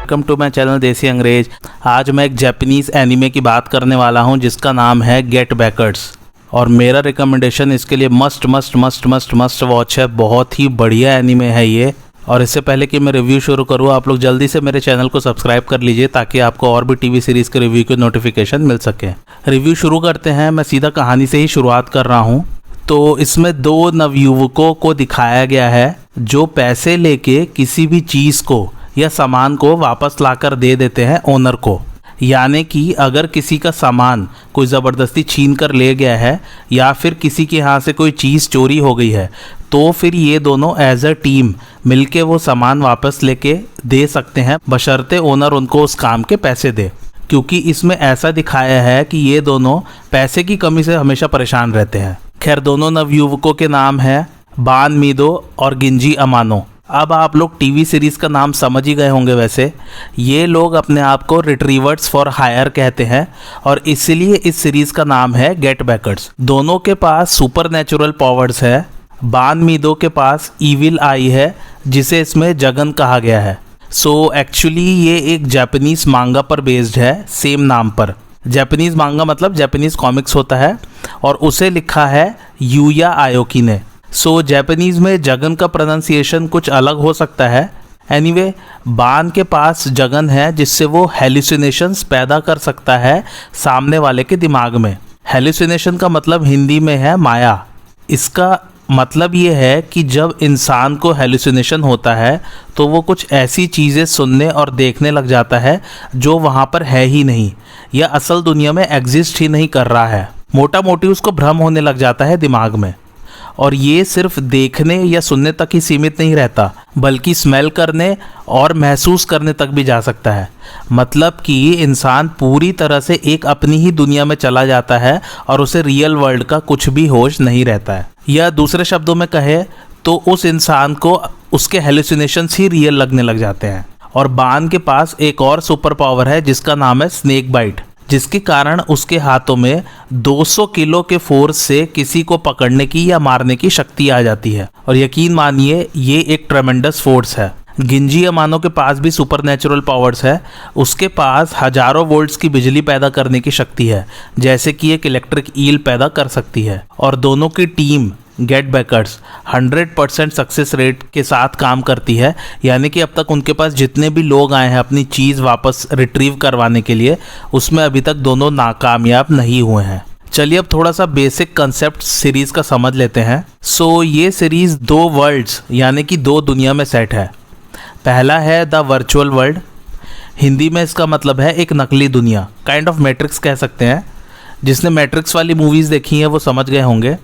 Welcome to my channel देसी अंग्रेज। आज मैं एक जापानीज़ एनिमे की बात करने वाला हूं जिसका नाम है गेट बैकर्स और मेरा रिकमेंडेशन इसके लिए मस्ट वॉच है। बहुत ही बढ़िया एनिमे है ये। और इससे पहले कि मैं रिव्यू शुरू करूँ, आप लोग जल्दी से मेरे चैनल को सब्सक्राइब कर लीजिए ताकि आपको और भी टीवी सीरीज़ के रिव्यू की नोटिफिकेशन मिल सके। रिव्यू शुरू करते हैं। मैं सीधा कहानी से ही शुरुआत कर रहा हूँ। तो इसमें दो नवयुवकों को दिखाया गया है जो पैसे लेके किसी भी चीज़ को या सामान को वापस लाकर दे देते हैं ओनर को। यानी कि अगर किसी का सामान कोई ज़बरदस्ती छीन कर ले गया है या फिर किसी के यहाँ से कोई चीज़ चोरी हो गई है तो फिर ये दोनों एज अ टीम मिलके वो सामान वापस लेके दे सकते हैं, बशर्ते ओनर उनको उस काम के पैसे दे। क्योंकि इसमें ऐसा दिखाया है कि ये दोनों पैसे की कमी से हमेशा परेशान रहते हैं। खैर, दोनों नवयुवकों के नाम है बान मीदो और गिंजी अमानो। अब आप लोग टीवी सीरीज़ का नाम समझ ही गए होंगे। वैसे ये लोग अपने आप को रिट्रीवर्स फॉर हायर कहते हैं और इसीलिए इस सीरीज़ का नाम है गेट बैकर्स। दोनों के पास सुपर नेचुरल पावर्स है। बान मीदो के पास ईविल आई है जिसे इसमें जगन कहा गया है। सो एक्चुअली ये एक जापानीज़ मांगा पर बेस्ड है, सेम नाम पर। जापानीज़ मांगा मतलब जापानीज़ कॉमिक्स होता है और उसे लिखा है यूया आयोकी ने। सो जापानीज़ में जगन का प्रोनाउंसिएशन कुछ अलग हो सकता है। एनीवे, बान के पास जगन है जिससे वो हेलुसिनेशंस पैदा कर सकता है सामने वाले के दिमाग में। हेलुसिनेशन का मतलब हिंदी में है माया। इसका मतलब ये है कि जब इंसान को हेलुसिनेशन होता है तो वो कुछ ऐसी चीज़ें सुनने और देखने लग जाता है जो वहाँ पर है ही नहीं या असल दुनिया में एग्जिस्ट ही नहीं कर रहा है। मोटा मोटी उसको भ्रम होने लग जाता है दिमाग में। और ये सिर्फ देखने या सुनने तक ही सीमित नहीं रहता बल्कि स्मेल करने और महसूस करने तक भी जा सकता है। मतलब कि इंसान पूरी तरह से एक अपनी ही दुनिया में चला जाता है और उसे रियल वर्ल्ड का कुछ भी होश नहीं रहता है। या दूसरे शब्दों में कहे तो उस इंसान को उसके हेलुसिनेशंस ही रियल लगने लग जाते हैं। और बान के पास एक और सुपर पावर है जिसका नाम है स्नेक बाइट, जिसके कारण उसके हाथों में 200 किलो के फोर्स से किसी को पकड़ने की या मारने की शक्ति आ जाती है। और यकीन मानिए ये एक ट्रेमेंडस फोर्स है। गिंजी अमानो के पास भी सुपर नेचुरल पावर्स है। उसके पास हजारों वोल्ट्स की बिजली पैदा करने की शक्ति है, जैसे कि एक इलेक्ट्रिक ईल पैदा कर सकती है। और दोनों की team gate backers 100% success rate के साथ काम करती है। यानी कि अब तक उनके पास जितने भी लोग आए हैं अपनी चीज़ वापस रिट्रीव करवाने के लिए, उसमें अभी तक दोनों नाकामयाब नहीं हुए हैं। चलिए अब थोड़ा सा बेसिक कंसेप्ट सीरीज़ का समझ लेते हैं। सो ये सीरीज़ दो वर्ल्ड्स यानी कि दो दुनिया में सेट है। पहला है द वर्चुअल वर्ल्ड। हिंदी में इसका मतलब है एक नकली दुनिया, काइंड ऑफ मैट्रिक्स कह सकते हैं। जिसने मैट्रिक्स वाली मूवीज़ देखी हैं वो समझ गए होंगे,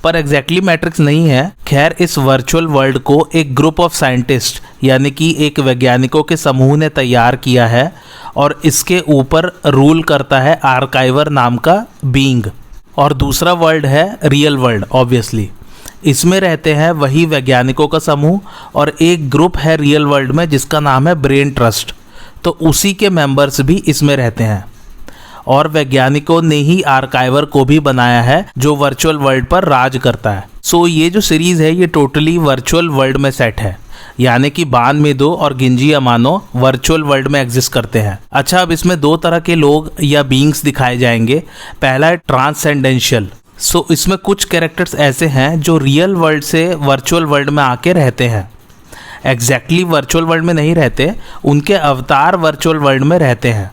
पर एग्जैक्टली मैट्रिक्स नहीं है। खैर, इस वर्चुअल वर्ल्ड को एक ग्रुप ऑफ साइंटिस्ट यानी कि एक वैज्ञानिकों के समूह ने तैयार किया है और इसके ऊपर रूल करता है आर्काइवर नाम का बीइंग। और दूसरा वर्ल्ड है रियल वर्ल्ड। ऑब्वियसली इसमें रहते हैं वही वैज्ञानिकों का समूह और एक ग्रुप है रियल वर्ल्ड में जिसका नाम है ब्रेन ट्रस्ट। तो उसी के मेंबर्स भी इसमें रहते हैं और वैज्ञानिकों ने ही आर्काइवर को भी बनाया है जो वर्चुअल वर्ल्ड पर राज करता है। सो ये जो सीरीज़ है ये टोटली वर्चुअल वर्ल्ड में सेट है। यानी कि बान मीदो और गिंजी अमानो वर्चुअल वर्ल्ड में एग्जिस्ट करते हैं। अच्छा, अब इसमें दो तरह के लोग या बीइंग्स दिखाए जाएंगे। पहला है ट्रांसेंडेंशियल। सो इसमें कुछ कैरेक्टर्स ऐसे हैं जो रियल वर्ल्ड से वर्चुअल वर्ल्ड में आके रहते हैं। एग्जैक्टली वर्चुअल वर्ल्ड में नहीं रहते, उनके अवतार वर्चुअल वर्ल्ड में रहते हैं।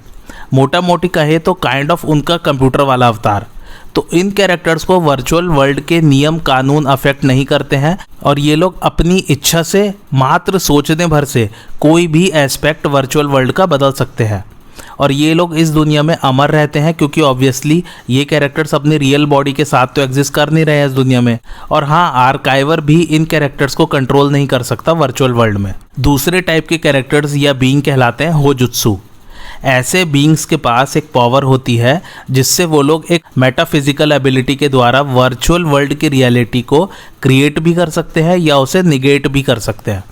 मोटा मोटी कहे तो काइंड ऑफ उनका कंप्यूटर वाला अवतार। तो इन कैरेक्टर्स को वर्चुअल वर्ल्ड के नियम कानून अफेक्ट नहीं करते हैं और ये लोग अपनी इच्छा से मात्र सोचने भर से कोई भी एस्पेक्ट वर्चुअल वर्ल्ड का बदल सकते हैं। और ये लोग इस दुनिया में अमर रहते हैं क्योंकि ऑब्वियसली ये कैरेक्टर्स अपनी रियल बॉडी के साथ तो एग्जिस्ट कर नहीं रहे हैं इस दुनिया में। और हाँ, आर्काइवर भी इन कैरेक्टर्स को कंट्रोल नहीं कर सकता वर्चुअल वर्ल्ड में। दूसरे टाइप के कैरेक्टर्स या बीइंग कहलाते हैं होजुत्सु। ऐसे बीइंग्स के पास एक पावर होती है जिससे वो लोग एक मेटाफिजिकल एबिलिटी के द्वारा वर्चुअल वर्ल्ड की रियलिटी को क्रिएट भी कर सकते हैं या उसे निगेट भी कर सकते हैं।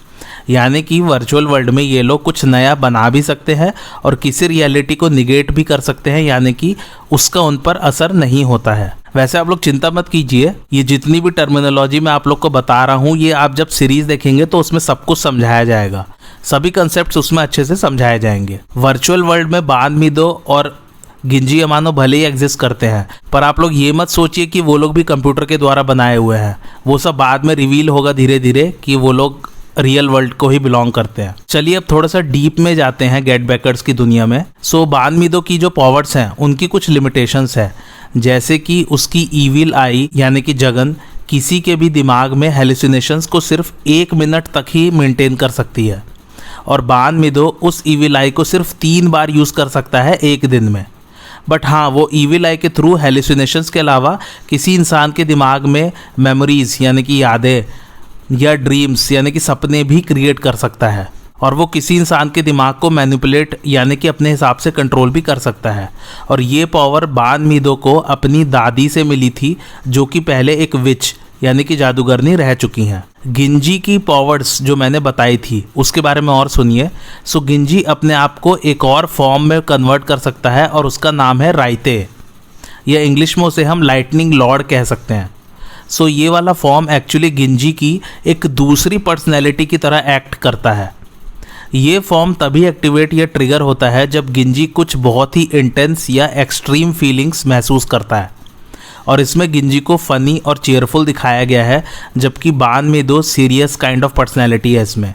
यानी कि वर्चुअल वर्ल्ड में ये लोग कुछ नया बना भी सकते हैं और किसी रियलिटी को निगेट भी कर सकते हैं, यानी कि उसका उन पर असर नहीं होता है। वैसे आप लोग चिंता मत कीजिए, ये जितनी भी टर्मिनोलॉजी मैं आप लोग को बता रहा हूँ ये आप जब सीरीज देखेंगे तो उसमें सब कुछ समझाया जाएगा, सभी कंसेप्ट्स उसमें अच्छे से समझाए जाएंगे। वर्चुअल वर्ल्ड में बान मिदो और गिंजी अमानो भले ही एग्जिस्ट करते हैं, पर आप लोग ये मत सोचिए कि वो लोग भी कंप्यूटर के द्वारा बनाए हुए हैं। वो सब बाद में रिवील होगा धीरे धीरे कि वो लोग रियल वर्ल्ड को ही बिलोंग करते हैं। चलिए अब थोड़ा सा डीप में जाते हैं गेट बैकर्स की दुनिया में। सो बान मिदो की जो पावर्स हैं उनकी कुछ लिमिटेशंस है, जैसे कि उसकी ईविल आई यानी कि जगन किसी के भी दिमाग में हेलुसिनेशंस को सिर्फ 1 मिनट तक ही मेंटेन कर सकती है, और बान मिदो उस ईविल आई को सिर्फ 3 बार यूज़ कर सकता है एक दिन में। बट हाँ, वो ईविल आई के थ्रू हेलुसिनेशंस के अलावा किसी इंसान के दिमाग में मेमोरीज यानी कि यादें या ड्रीम्स यानी कि सपने भी क्रिएट कर सकता है, और वो किसी इंसान के दिमाग को मैनिपुलेट यानी कि अपने हिसाब से कंट्रोल भी कर सकता है। और ये पावर बान मिदो को अपनी दादी से मिली थी, जो कि पहले एक विच यानी कि जादूगरनी रह चुकी हैं। गिंजी की पावर्स जो मैंने बताई थी उसके बारे में और सुनिए। सो गिंजी अपने आप को एक और फॉर्म में कन्वर्ट कर सकता है और उसका नाम है राइते, या इंग्लिश में उसे हम लाइटनिंग लॉर्ड कह सकते हैं। सो ये वाला फॉर्म एक्चुअली गिंजी की एक दूसरी पर्सनैलिटी की तरह एक्ट करता है। ये फॉर्म तभी एक्टिवेट या ट्रिगर होता है जब गिंजी कुछ बहुत ही इंटेंस या एक्सट्रीम फीलिंग्स महसूस करता है, और इसमें गिंजी को फनी और चेयरफुल दिखाया गया है, जबकि बान मिदो सीरियस काइंड ऑफ पर्सनैलिटी है इसमें।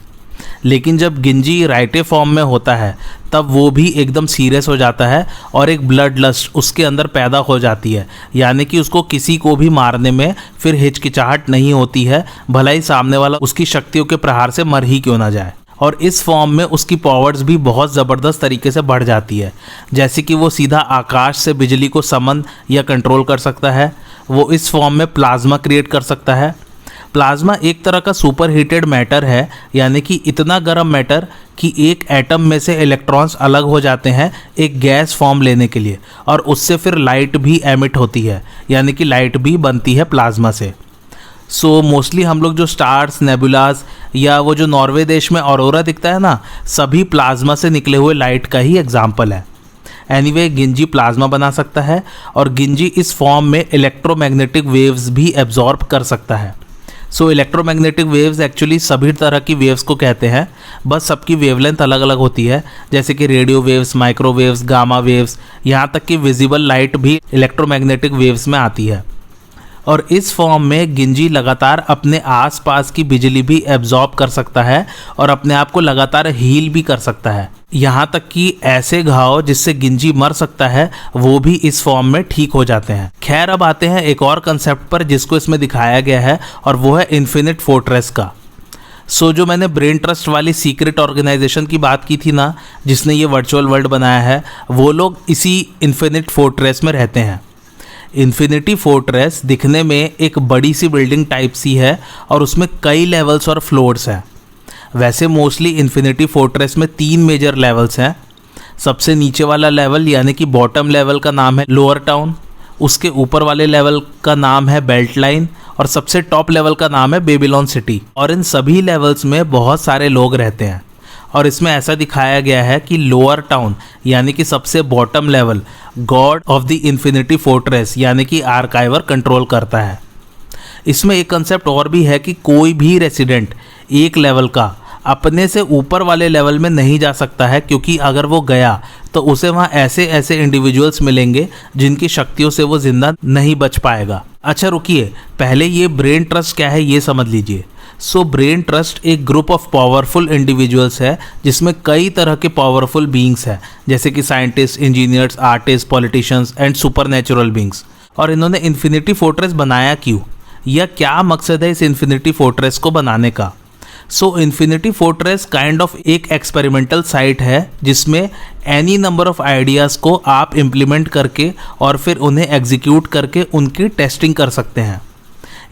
लेकिन जब गिंजी राइटे फॉर्म में होता है तब वो भी एकदम सीरियस हो जाता है और एक ब्लड लस्ट उसके अंदर पैदा हो जाती है, यानी कि उसको किसी को भी मारने में फिर हिचकिचाहट नहीं होती है, भला ही सामने वाला उसकी शक्तियों के प्रहार से मर ही क्यों ना जाए। और इस फॉर्म में उसकी पावर्स भी बहुत ज़बरदस्त तरीके से बढ़ जाती है, जैसे कि वो सीधा आकाश से बिजली को समन या कंट्रोल कर सकता है। वो इस फॉर्म में प्लाज्मा क्रिएट कर सकता है। प्लाज्मा एक तरह का सुपर हीटेड मैटर है, यानी कि इतना गर्म मैटर कि एक एटम में से इलेक्ट्रॉन्स अलग हो जाते हैं एक गैस फॉर्म लेने के लिए, और उससे फिर लाइट भी एमिट होती है, यानी कि लाइट भी बनती है प्लाज्मा से। सो मोस्टली हम लोग जो स्टार्स, नेबुलास या वो जो नॉर्वे देश में ऑरोरा दिखता है ना, सभी प्लाज्मा से निकले हुए लाइट का ही एग्जाम्पल है। एनीवे, गिंजी प्लाज्मा बना सकता है, और गिंजी इस फॉर्म में इलेक्ट्रोमैग्नेटिक वेव्स भी एब्जॉर्ब कर सकता है। सो इलेक्ट्रोमैग्नेटिक वेव्स एक्चुअली सभी तरह की वेव्स को कहते हैं, बस सबकी वेवलेंथ अलग अलग होती है, जैसे कि radio waves, microwaves, gamma waves, यहाँ तक कि विजिबल लाइट भी इलेक्ट्रोमैग्नेटिक वेव्स में आती है। और इस फॉर्म में गिंजी लगातार अपने आसपास की बिजली भी एब्जॉर्ब कर सकता है और अपने आप को लगातार हील भी कर सकता है, यहाँ तक कि ऐसे घाव जिससे गिंजी मर सकता है वो भी इस फॉर्म में ठीक हो जाते हैं। खैर, अब आते हैं एक और कंसेप्ट पर जिसको इसमें दिखाया गया है, और वो है इन्फिनिट फोर्ट्रेस का। सो जो मैंने ब्रेन ट्रस्ट वाली सीक्रेट ऑर्गेनाइजेशन की बात की थी ना, जिसने ये वर्चुअल वर्ल्ड बनाया है, वो लोग इसी इन्फिनिट फोर्ट्रेस में रहते हैं। इन्फिनिटी फोर्ट्रेस दिखने में एक बड़ी सी बिल्डिंग टाइप सी है, और उसमें कई लेवल्स और फ्लोर्स हैं। वैसे मोस्टली इन्फिनिटी फोर्ट्रेस में 3 मेजर लेवल्स हैं। सबसे नीचे वाला लेवल यानी कि बॉटम लेवल का नाम है लोअर टाउन, उसके ऊपर वाले लेवल का नाम है बेल्ट लाइन, और सबसे टॉप लेवल का नाम है बेबीलोन सिटी। और इन सभी लेवल्स में बहुत सारे लोग रहते हैं, और इसमें ऐसा दिखाया गया है कि लोअर टाउन यानी कि सबसे bottom level God of the infinity fortress यानी कि आर्काइवर कंट्रोल करता है। इसमें एक कंसेप्ट और भी है कि कोई भी रेसिडेंट एक लेवल का अपने से ऊपर वाले लेवल में नहीं जा सकता है, क्योंकि अगर वो गया तो उसे वहाँ ऐसे ऐसे इंडिविजुअल्स मिलेंगे जिनकी शक्तियों से वो जिंदा नहीं बच पाएगा। अच्छा रुकिए, पहले ये ब्रेन ट्रस्ट क्या है ये समझ लीजिए। सो ब्रेन ट्रस्ट एक ग्रुप ऑफ पावरफुल इंडिविजुअल्स है जिसमें कई तरह के पावरफुल बीइंग्स हैं, जैसे कि scientist, engineers, artist, politicians and super natural beings. और इन्होंने इन्फिनिटी फोर्ट्रेस बनाया क्यों, या क्या मकसद है इस इन्फिनिटी फोर्ट्रेस को बनाने का। सो इन्फिनिटी फोर्ट्रेस काइंड ऑफ एक एक्सपेरिमेंटल साइट है जिसमें एनी नंबर ऑफ आइडियाज़ को आप इम्प्लीमेंट करके और फिर उन्हें एग्जीक्यूट करके उनकी टेस्टिंग कर सकते हैं।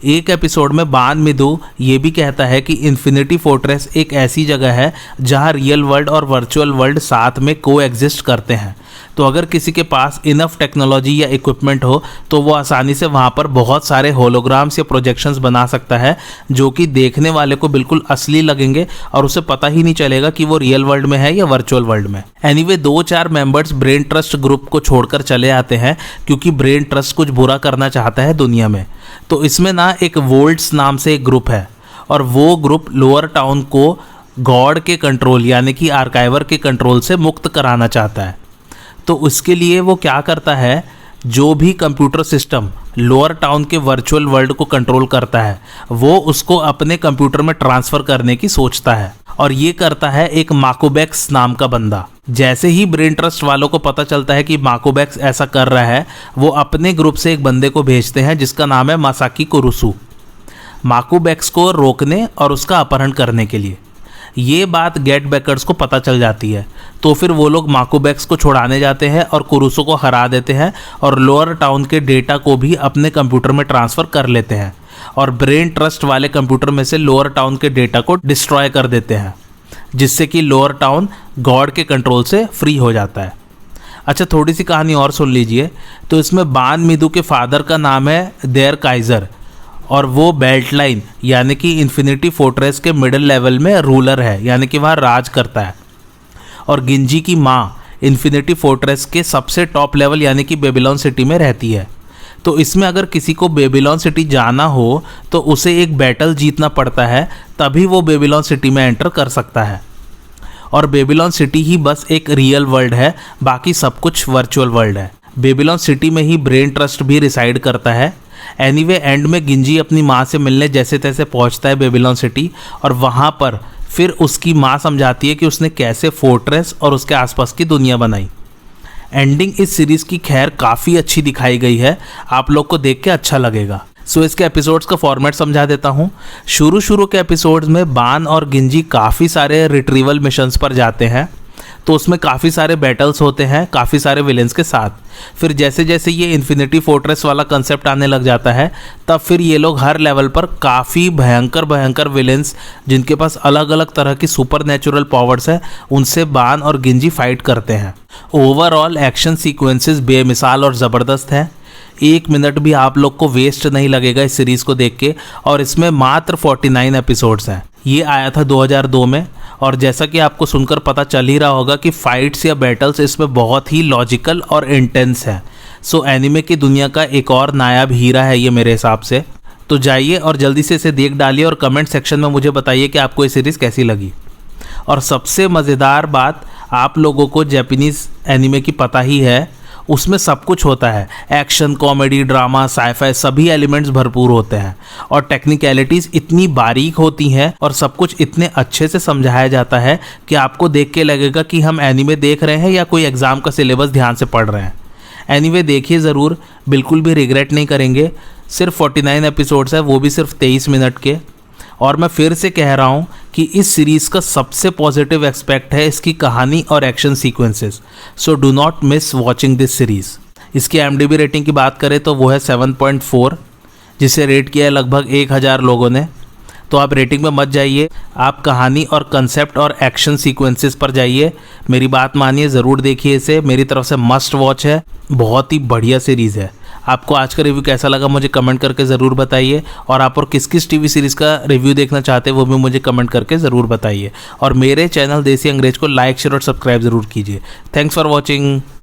एक एपिसोड में बान मिदो ये भी कहता है कि इन्फिनिटी फोर्ट्रेस एक ऐसी जगह है जहां रियल वर्ल्ड और वर्चुअल वर्ल्ड साथ में को एग्जिस्ट करते हैं। तो अगर किसी के पास इनफ टेक्नोलॉजी या इक्विपमेंट हो तो वो आसानी से वहाँ पर बहुत सारे होलोग्राम्स या प्रोजेक्शंस बना सकता है जो कि देखने वाले को बिल्कुल असली लगेंगे और उसे पता ही नहीं चलेगा कि वो रियल वर्ल्ड में है या वर्चुअल वर्ल्ड में। Anyway 2-4 members brain trust group को छोड़कर चले आते हैं क्योंकि ब्रेन ट्रस्ट कुछ बुरा करना चाहता है दुनिया में। तो इसमें ना एक वोल्ट्स नाम से एक ग्रुप है और वो ग्रुप लोअर टाउन को गॉड के कंट्रोल यानी कि आर्काइवर के कंट्रोल से मुक्त कराना चाहता है। तो उसके लिए वो क्या करता है, जो भी कंप्यूटर सिस्टम लोअर टाउन के वर्चुअल वर्ल्ड को कंट्रोल करता है वो उसको अपने कंप्यूटर में ट्रांसफ़र करने की सोचता है और ये करता है एक माकोबैक्स नाम का बंदा। जैसे ही ब्रेन ट्रस्ट वालों को पता चलता है कि माकोबैक्स ऐसा कर रहा है, वो अपने ग्रुप से एक बंदे को भेजते हैं जिसका नाम है मासाकी कुरुसु, माकोबैक्स को रोकने और उसका अपहरण करने के लिए। ये बात गेट बैकर्स को पता चल जाती है तो फिर वो लोग माकोबैक्स को छुड़ाने जाते हैं और कुरुसो को हरा देते हैं और लोअर टाउन के डेटा को भी अपने कंप्यूटर में ट्रांसफ़र कर लेते हैं और ब्रेन ट्रस्ट वाले कंप्यूटर में से लोअर टाउन के डेटा को डिस्ट्रॉय कर देते हैं, जिससे कि लोअर टाउन गॉड के कंट्रोल से फ्री हो जाता है। अच्छा, थोड़ी सी कहानी और सुन लीजिए। तो इसमें बान मिदू के फादर का नाम है देयर काइजर और वो बेल्ट लाइन यानी कि इन्फिनिटी फोर्ट्रेस के मिडिल लेवल में रूलर है, यानी कि वहाँ राज करता है। और गिंजी की माँ इन्फिनिटी फोर्ट्रेस के सबसे टॉप लेवल यानी कि बेबीलोन सिटी में रहती है। तो इसमें अगर किसी को बेबीलोन सिटी जाना हो तो उसे एक बैटल जीतना पड़ता है, तभी वो बेबीलोन सिटी में एंटर कर सकता है। और बेबीलोन सिटी ही बस एक रियल वर्ल्ड है, बाकी सब कुछ वर्चुअल वर्ल्ड है। बेबीलोन सिटी में ही ब्रेन ट्रस्ट भी रिसाइड करता है। एनीवे एंड में गिंजी अपनी माँ से मिलने जैसे तैसे पहुँचता है बेबीलोन सिटी और वहाँ पर फिर उसकी माँ समझाती है कि उसने कैसे फोर्ट्रेस और उसके आसपास की दुनिया बनाई। एंडिंग इस सीरीज़ की खैर काफ़ी अच्छी दिखाई गई है, आप लोग को देख के अच्छा लगेगा। सो इसके एपिसोड्स का फॉर्मेट समझा देता हूँ। शुरू के एपिसोड्स में बान और गिंजी काफ़ी सारे रिट्रीवल मिशंस पर जाते हैं, तो उसमें काफ़ी सारे बैटल्स होते हैं काफ़ी सारे विलेंस के साथ। फिर जैसे जैसे ये इन्फिनिटी फोर्ट्रेस वाला कंसेप्ट आने लग जाता है तब फिर ये लोग हर लेवल पर काफ़ी भयंकर विलेंस जिनके पास अलग अलग तरह की सुपर नेचुरल पावर्स है उनसे बान और गिंजी फाइट करते हैं। ओवरऑल एक्शन सीक्वेंसेस बेमिसाल और ज़बरदस्त हैं। 1 मिनट भी आप लोग को वेस्ट नहीं लगेगा इस सीरीज़ को देख के। और इसमें मात्र 49 एपिसोड्स हैं। ये आया था 2002 में और जैसा कि आपको सुनकर पता चल ही रहा होगा कि फाइट्स या बैटल्स इसमें बहुत ही लॉजिकल और इंटेंस है। सो एनिमे की दुनिया का एक और नायाब हीरा है ये मेरे हिसाब से। तो जाइए और जल्दी से इसे देख डालिए और कमेंट सेक्शन में मुझे बताइए कि आपको ये सीरीज़ कैसी लगी। और सबसे मज़ेदार बात, आप लोगों को जापानीज़ एनिमे की पता ही है, उसमें सब कुछ होता है। एक्शन, कॉमेडी, ड्रामा, साइफाई सभी एलिमेंट्स भरपूर होते हैं और टेक्निकलिटीज़ इतनी बारीक होती हैं और सब कुछ इतने अच्छे से समझाया जाता है कि आपको देख के लगेगा कि हम एनिमे देख रहे हैं या कोई एग्ज़ाम का सिलेबस ध्यान से पढ़ रहे हैं। एनीवे देखिए ज़रूर, बिल्कुल भी रिग्रेट नहीं करेंगे। सिर्फ 49 एपिसोड्स है, वो भी सिर्फ 23 मिनट के। और मैं फिर से कह रहा हूँ कि इस सीरीज़ का सबसे पॉजिटिव एस्पेक्ट है इसकी कहानी और action sequences. So do not miss watching this series. इसकी IMDb रेटिंग की बात करें तो वो है 7.4, जिसे रेट किया है लगभग 1000 लोगों ने। तो आप रेटिंग में मत जाइए, आप कहानी और कंसेप्ट और एक्शन सीक्वेंसेस पर जाइए। मेरी बात मानिए, ज़रूर देखिए इसे, मेरी तरफ से मस्ट वॉच है, बहुत ही बढ़िया सीरीज़ है। आपको आज का रिव्यू कैसा लगा मुझे कमेंट करके ज़रूर बताइए। और आप और किस किस टीवी सीरीज़ का रिव्यू देखना चाहते हैं वो भी मुझे कमेंट करके ज़रूर बताइए। और मेरे चैनल देसी अंग्रेज को लाइक, शेयर और सब्सक्राइब ज़रूर कीजिए। Thanks for watching.